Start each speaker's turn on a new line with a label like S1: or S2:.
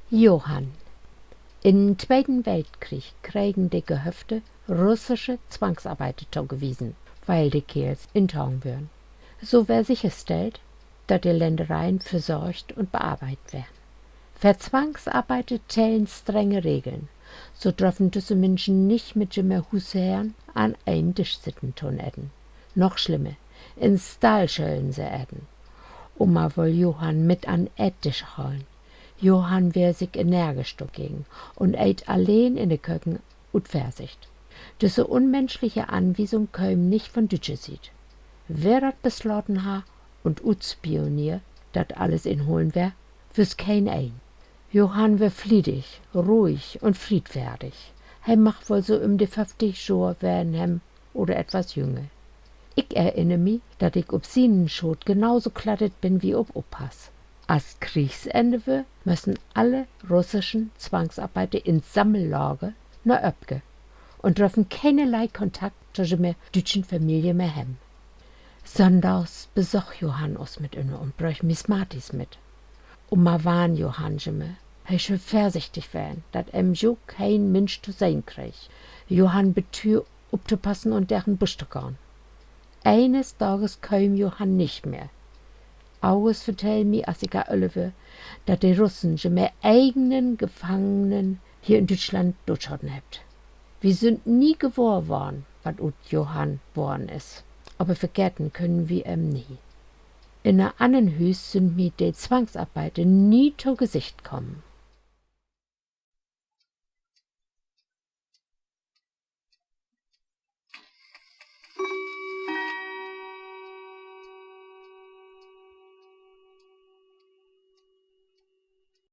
S1: Johann. Im Zweiten Weltkrieg kriegen die Gehöfte russische Zwangsarbeiter zugewiesen, weil die Kerls intagen würden. So wär sichergestellt, dass die Ländereien versorgt und bearbeitet werden. Für Zwangsarbeiter zählen strenge Regeln. So dürfen diese Menschen nicht mit ihrem Hausherrn an einen Tisch sitzen tun essen. Noch schlimmer, in Stall sollen sie essen. Oma will Johann mit an Tisch holen. Johann wär sich energisch dagegen und ät allein in der Köken und Versicht. Diese unmenschliche Anweisung käm nicht von Dütsche sieht. Wer dat beschlossen ha und utspionier, dat alles inholen wär, wüs kein ein. Johann wär fliedig, ruhig und friedfertig. Macht wohl so die 50 Jahre wären hem oder etwas jünger. Ich erinnere mich, dat ich ob Sinenschot genauso klattet bin wie ob Opas. Als Kriegsende wär, müssen alle russischen Zwangsarbeiter ins Sammellager nach Öpke und dürfen keinerlei Kontakt zwischen der deutschen Familie mehr haben. Sonntags besuch Johann uns mit inne und bräuch Miss Martis mit. Ma warn Johann he schön vorsichtig werden, dat jo kein Mensch zu sehen krieg. Johann betür aufzupassen und deren Busch zu gehen. Eines Tages käm Johann nicht mehr. Alles vertell mi, als ich ölwe, dat die Russen mehr eigenen Gefangenen hier in Deutschland durchschauten habt. Wir sind nie geworden worden, wat ut Johann worden is. Aber vergessen können wir nie. In einer anderen Hüs sind mir die Zwangsarbeiter nie zu Gesicht kommen.